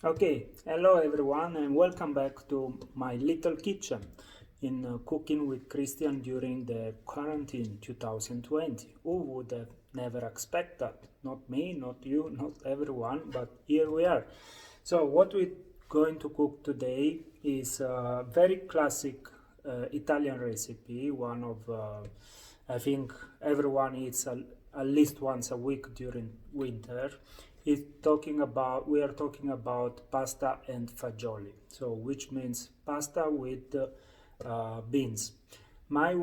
Okay, hello everyone and welcome back to my little kitchen in cooking with Cristian during the quarantine 2020. Who would have never expected that? Not me, not you, not everyone, but here we are. So what we're going to cook today is a very classic Italian recipe, one of I think everyone eats at least once a week during winter. We are talking about pasta and fagioli, so which means pasta with beans. My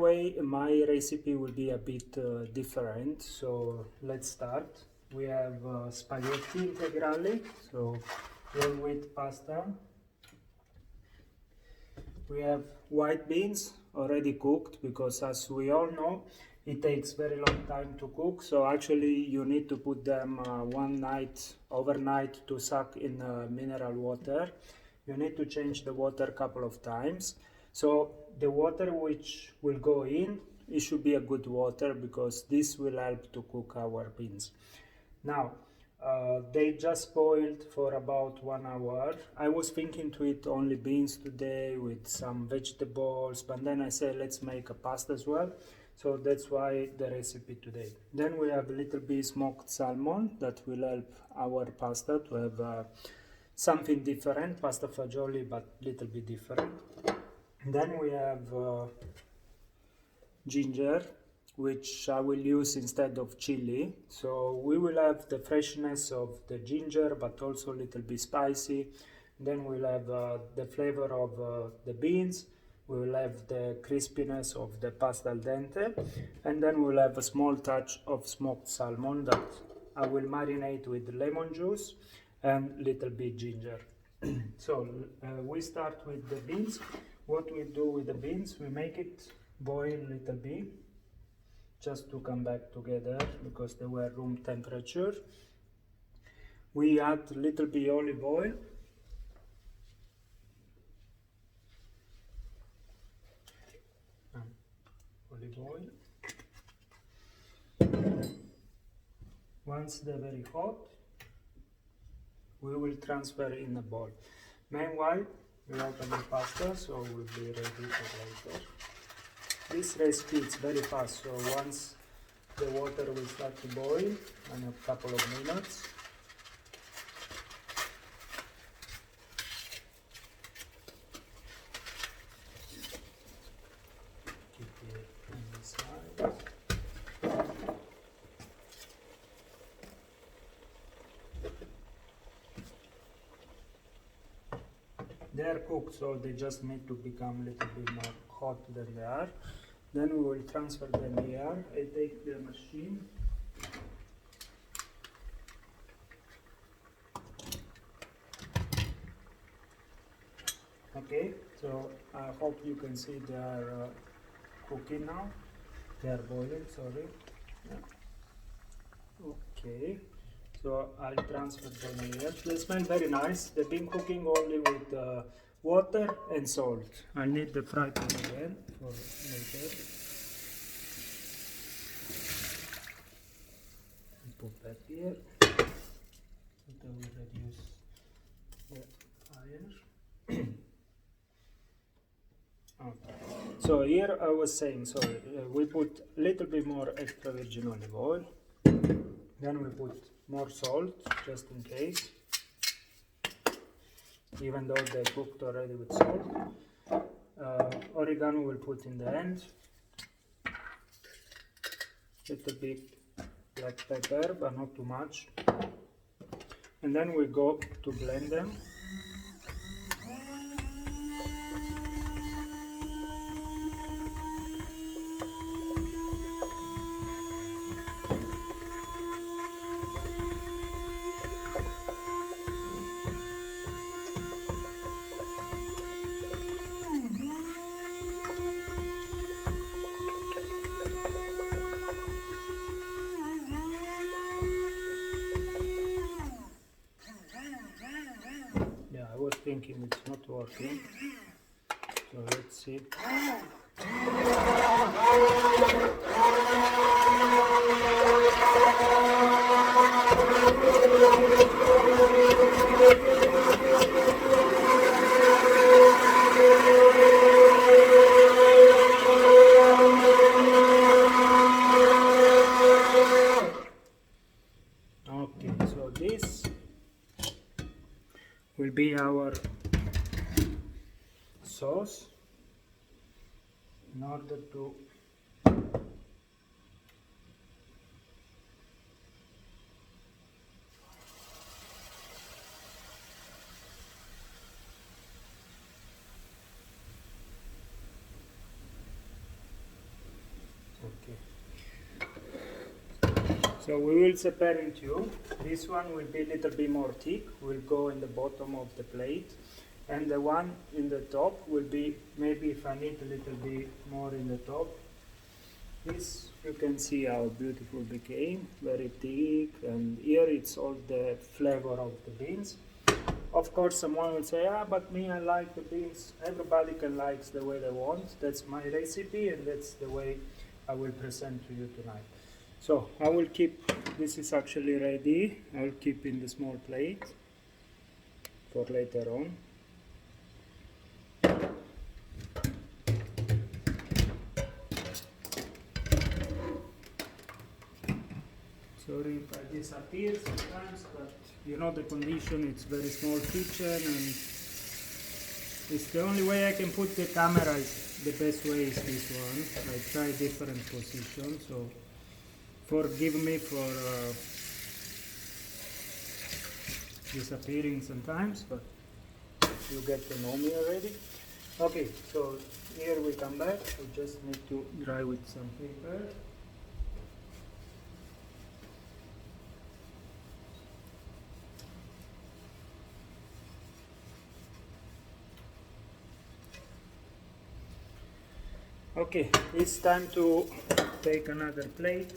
recipe will be a bit different, so let's start. We have spaghetti integrali, so whole wheat pasta. We have white beans already cooked because, as we all know, it takes very long time to cook. So actually you need to put them one night overnight to soak in mineral water. You need to change the water a couple of times. So the water which will go in, it should be a good water because this will help to cook our beans. Now they just boiled for about 1 hour. I was thinking to eat only beans today with some vegetables, but then I said let's make a pasta as well. So that's why the recipe today. Then we have a little bit smoked salmon that will help our pasta to have something different, pasta fagioli, but little bit different. Then we have ginger, which I will use instead of chili. So we will have the freshness of the ginger, but also a little bit spicy. Then we'll have the flavor of the beans. We will have the crispiness of the pasta al dente, and then we'll have a small touch of smoked salmon that I will marinate with lemon juice and little bit ginger. So we start with the beans. What we do with the beans, we make it boil a little bit just to come back together because they were room temperature. We add a little bit olive oil. Once they're very hot, we will transfer in a bowl. Meanwhile, we open the pasta, so we'll be ready for later. This recipe is very fast, so once the water will start to boil in a couple of minutes, keep it on the side. They are cooked, so they just need to become a little bit more hot than they are. Then we will transfer them here. I take the machine. Okay, so I hope you can see they are cooking now. They are boiling, sorry. Yeah. Okay. So I'll transfer them here. They smell very nice. They've been cooking only with water and salt. I need the fry pan again for later. Put that here. It will reduce the fire. Okay. So here I was saying, sorry, we put a little bit more extra virgin olive oil. Then we put more salt, just in case, even though they cooked already with salt. Oregano we'll put in the end. Little bit black pepper, but not too much. And then we go to blend them. I was thinking it's not working, so let's see. this will be our sauce in order to so we will separate in two. This one will be a little bit more thick, will go in the bottom of the plate, and the one in the top will be, maybe if I need a little bit more in the top. This, you can see how beautiful it became, very thick, and here it's all the flavor of the beans. Of course someone will say, but me, I like the beans. Everybody can like the way they want. That's my recipe, and that's the way I will present to you tonight. So I will keep, this is actually ready, I will keep in the small plate for later on. Sorry if I disappear sometimes, but you know the condition, it's very small kitchen, and it's the only way I can put the camera, is the best way is this one. I try different positions, so forgive me for disappearing sometimes, but you get to know me already. Okay, so here we come back. We just need to dry with some paper. Okay, it's time to take another plate.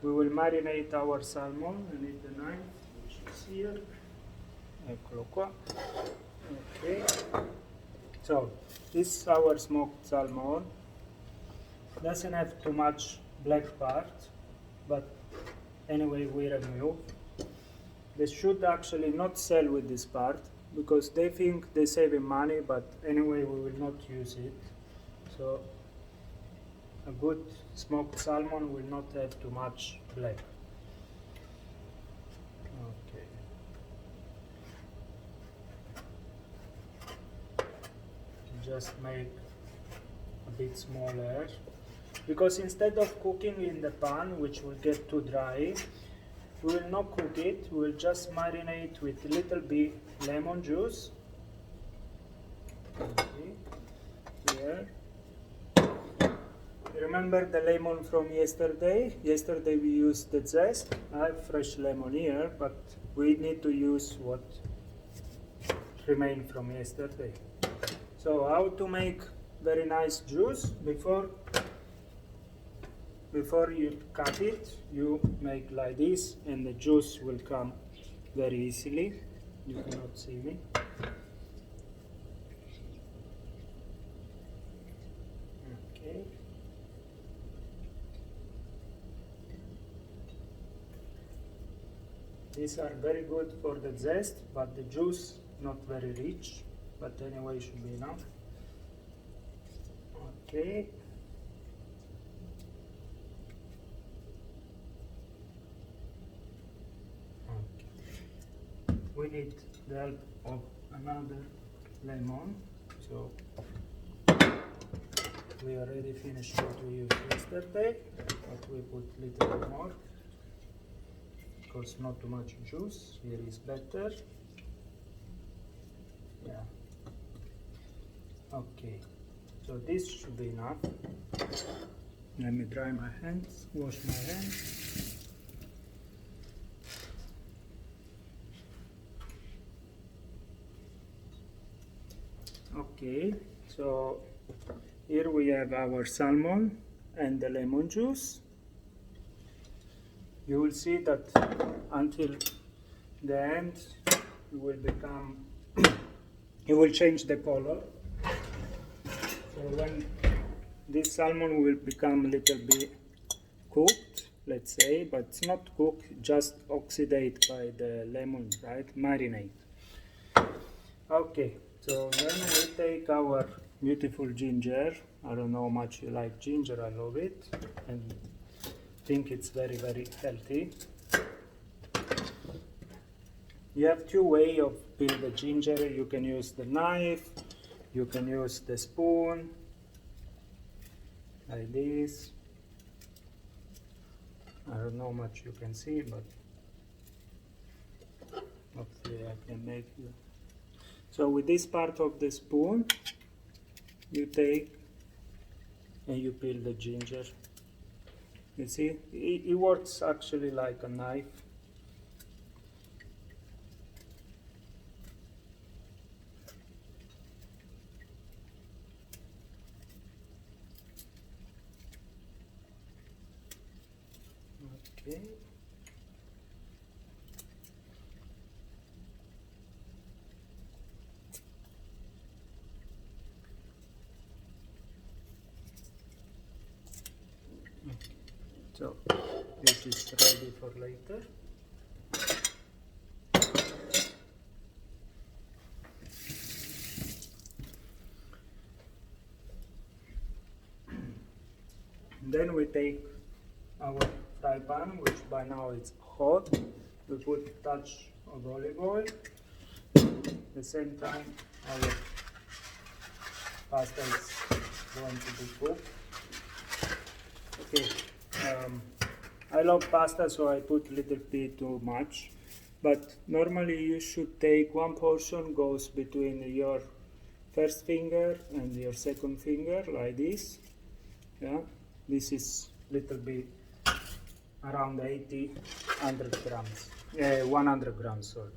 We will marinate our salmon. I need the knife, which is here. Eccolo qua. Okay. So, this is our smoked salmon. Doesn't have too much black part, but anyway we remove. They should actually not sell with this part, because they think they're saving money, but anyway we will not use it. So a good smoked salmon will not have too much black. Okay. Just make a bit smaller, because instead of cooking in the pan, which will get too dry, we will not cook it, we will just marinate with a little bit lemon juice. Okay. Here. Remember the lemon from yesterday? Yesterday we used the zest. I have fresh lemon here, but we need to use what remained from yesterday. So how to make very nice juice? Before you cut it, you make like this, and the juice will come very easily. You cannot see me. Okay. These are very good for the zest, but the juice not very rich, but anyway should be enough. Okay. We need the help of another lemon, so we already finished what we used yesterday, but we put a little bit more, because not too much juice, here is better. Yeah. Okay, so this should be enough. Let me dry my hands, wash my hands. Okay, so here we have our salmon and the lemon juice. You will see that until the end it will become, it will change the color. So when this salmon will become a little bit cooked, let's say, but it's not cooked, just oxidate by the lemon, right? Marinate. Okay. So then we take our beautiful ginger. I don't know how much you like ginger, I love it. And think it's very, very healthy. You have two ways of peel the ginger. You can use the knife, you can use the spoon, like this. I don't know how much you can see, but hopefully I can make you. So with this part of the spoon, you take and you peel the ginger. You see, it works actually like a knife. Okay. So this is ready for later. Then we take our fry pan, which by now is hot. We put a touch of olive oil. At the same time, our pasta is going to be cooked. Okay, I love pasta, so I put a little bit too much. But normally you should take one portion goes between your first finger and your second finger, like this. Yeah, this is little bit around 100 grams. 100 grams, sorry.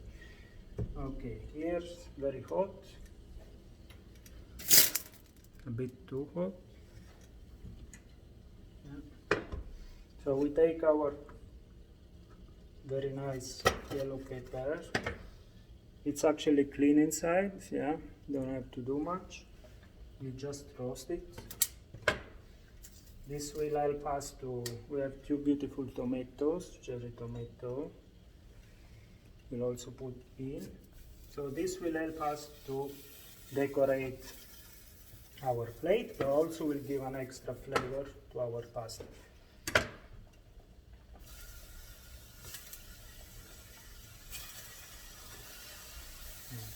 Okay, here's very hot. A bit too hot. Yeah. So we take our very nice yellow pepper. It's actually clean inside, yeah, don't have to do much. You just roast it. This will help us to, we have two beautiful tomatoes, cherry tomato. We'll also put in. So this will help us to decorate our plate, but also will give an extra flavor to our pasta.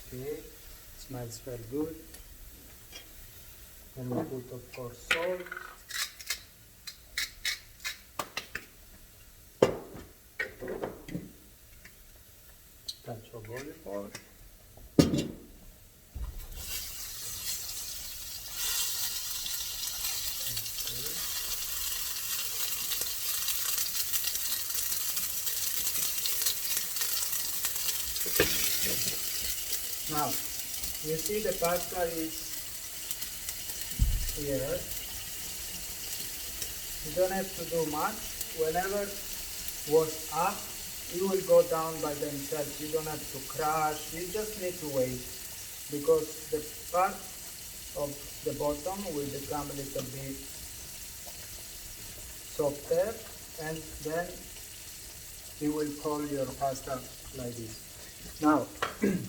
Okay, smells very good. Then we put, of course, salt. Touch of olive oil. Now, you see the pasta is here. You don't have to do much. Whenever was up, it will go down by themselves. You don't have to crush. You just need to wait, because the part of the bottom will become a little bit softer, and then it will pull your pasta like this. Now,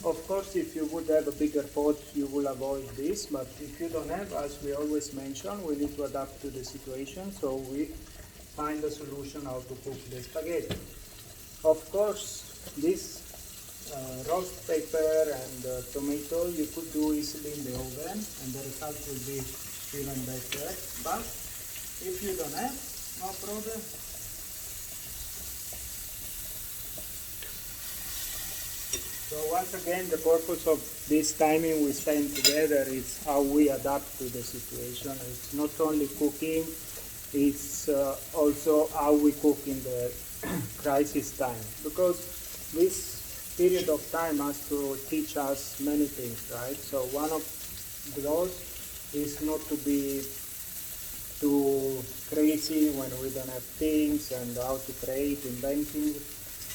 of course, if you would have a bigger pot, you will avoid this, but if you don't have, as we always mention, we need to adapt to the situation, so we find a solution how to cook the spaghetti. Of course, this roast pepper and tomato you could do easily in the oven, and the result will be even better, but if you don't have, no problem. So once again, the purpose of this timing we spend together is how we adapt to the situation. It's not only cooking, it's also how we cook in the crisis time. Because this period of time has to teach us many things, right? So one of those is not to be too crazy when we don't have things, and how to create, inventing.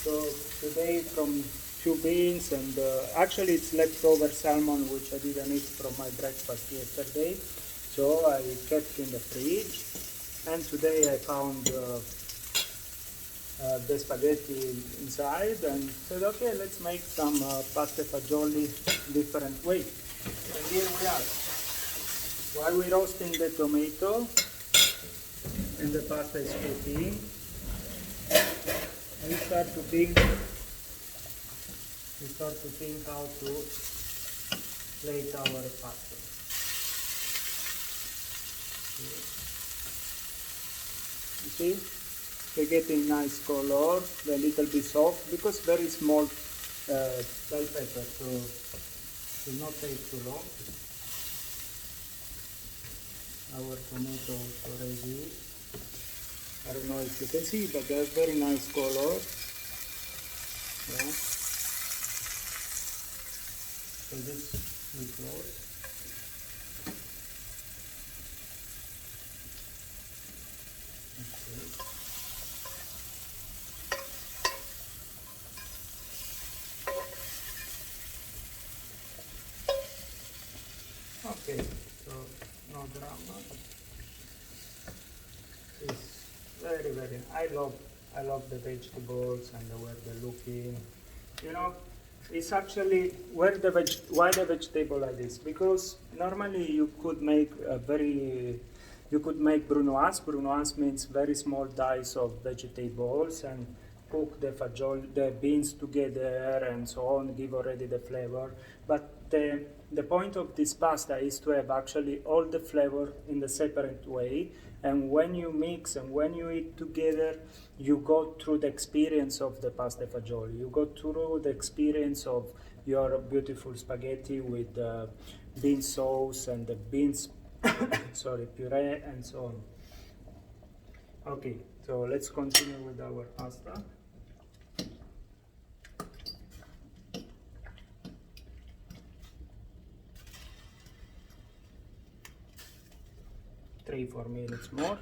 So today from few beans, and actually it's leftover salmon which I didn't eat from my breakfast yesterday, so I kept in the fridge, and today I found the spaghetti inside and said, okay, let's make some pasta fagioli different way. And here we are. While we're roasting the tomato and the pasta is cooking, we start to think how to plate our pasta. You see, we're getting nice color, a little bit soft because very small bell pepper, so it will not take too long. Our tomato is already, I don't know if you can see, but they have very nice color. Yeah. So this we close. Okay, so no drama. It's very. I love the vegetables and the way they're looking. You know, it's actually why the vegetable like this? Because normally you could make brunoise. Brunoise means very small dice of vegetables and cook the beans together and so on, give already the flavor. But the point of this pasta is to have actually all the flavor in the separate way. And when you mix and when you eat together, you go through the experience of the pasta fagioli. You go through the experience of your beautiful spaghetti with bean sauce and the beans, puree and so on. Okay, so let's continue with our pasta. Three, 4 minutes more.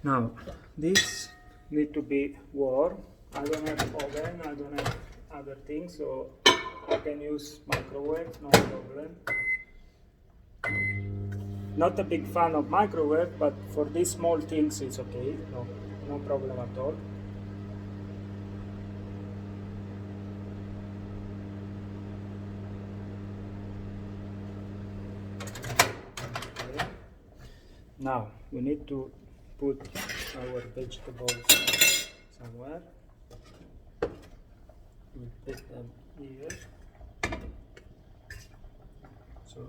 Now, this need to be warm. I don't have oven, I don't have other things, so I can use microwave, no problem. Not a big fan of microwave, but for these small things it's okay, no problem at all. Okay. Now, we need to put our vegetables somewhere. We put them here. So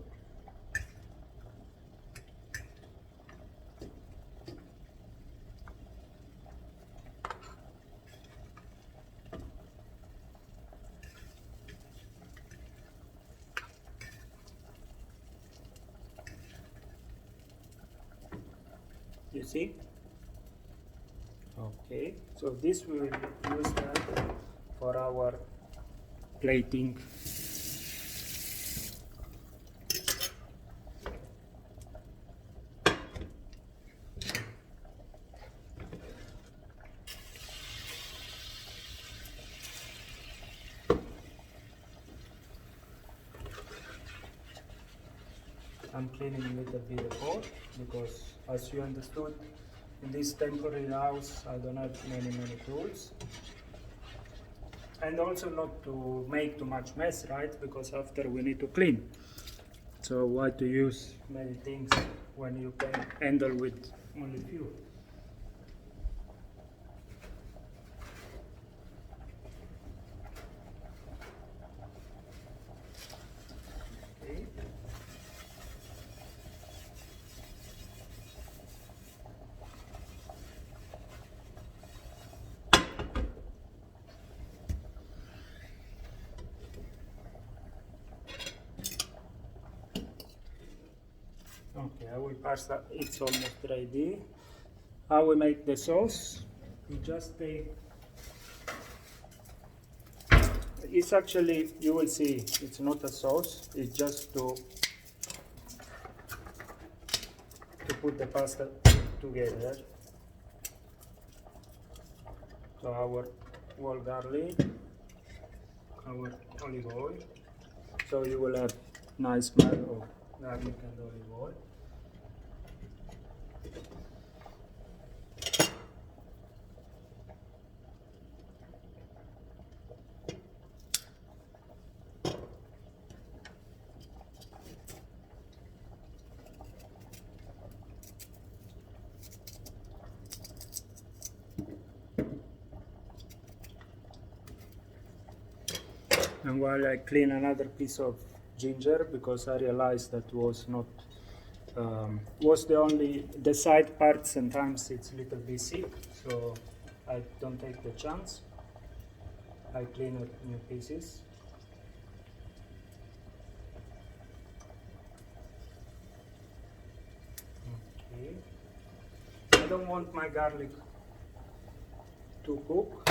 you see? Okay, so this we will use that for our plating. I'm cleaning a little bit the pot because, as you understood, in this temporary house I don't have many tools. And also not to make too much mess, right? Because after we need to clean. So why to use many things when you can handle with only few? Okay. Okay, our pasta it's almost ready. How we make the sauce? We just take. It's actually, you will see, it's not a sauce. It's just to put the pasta together. So our whole garlic, our olive oil. So you will have nice smell of garlic and olive oil. And while I clean another piece of ginger, because I realized that was not was the side part. Sometimes it's a little busy, so I don't take the chance. I clean it in pieces. Okay. I don't want my garlic to cook.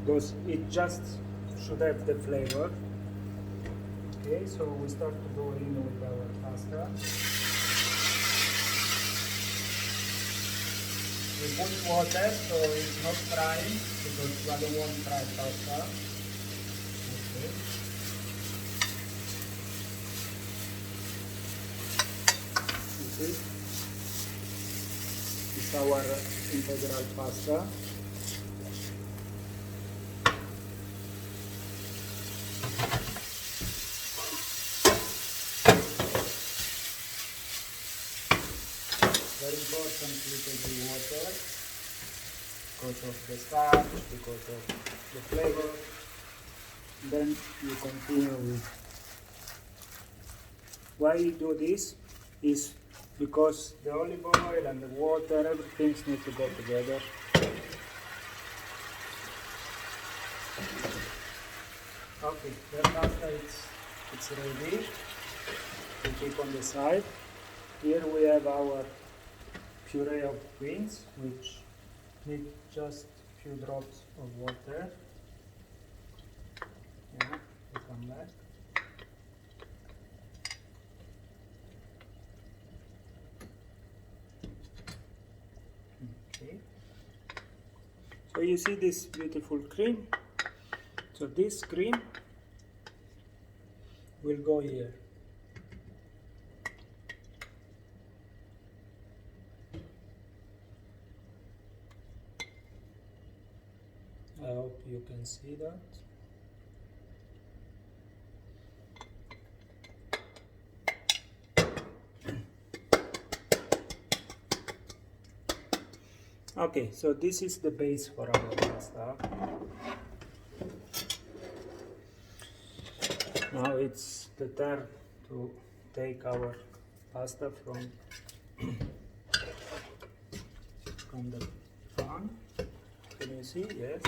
Because it just should have the flavor. Okay, so we start to go in with our pasta. We put water, so it's not frying, because I don't want fried pasta. Okay. You see? It's our integral pasta. Very important little bit water because of the starch, because of the flavor. Then you continue with. Why you do this is because the olive oil and the water, everything needs to go together. Okay, the pasta it's ready. We keep on the side. Here we have our puree of beans, which need just a few drops of water. Yeah, we come back. Okay. So you see this beautiful cream. So this cream will go here. I hope you can see that. Okay, so this is the base for our pasta. Now it's the turn to take our pasta from the pan. Can you see? Yes.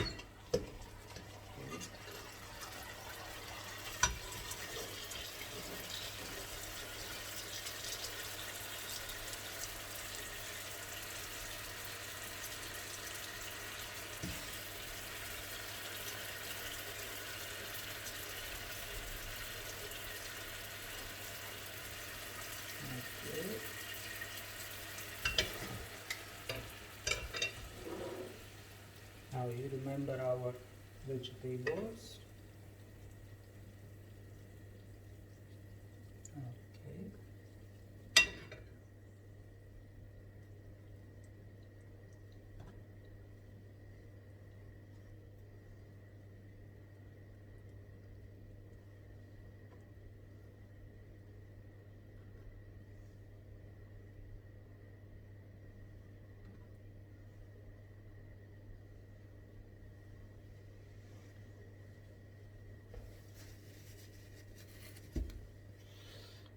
Okay. Now you remember our vegetables. Okay.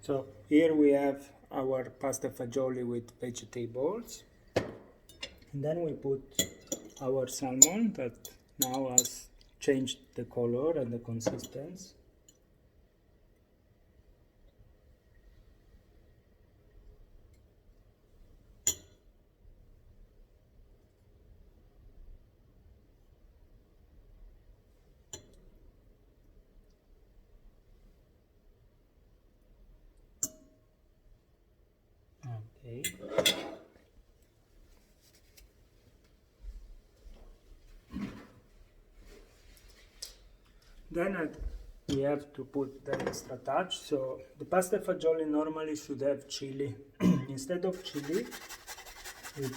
So here we have our pasta fagioli with vegetables, and then we put our salmon that now has changed the color and the consistency. Okay. Then we have to put the extra touch. So the pasta fagioli normally should have chili. Instead of chili, we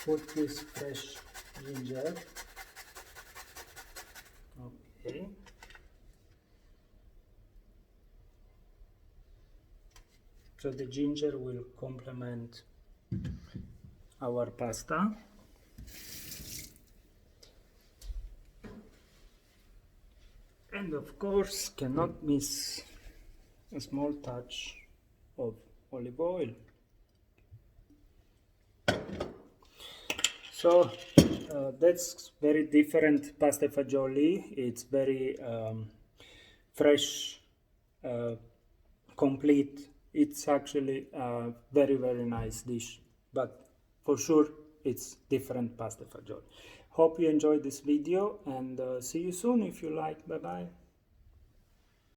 put this fresh ginger. Okay. So the ginger will complement our pasta. And of course, cannot miss a small touch of olive oil. So that's very different pasta e fagioli. It's very fresh, complete. It's actually a very, very nice dish, but for sure it's different pasta e fagioli. Hope you enjoyed this video, and see you soon if you like. Bye bye.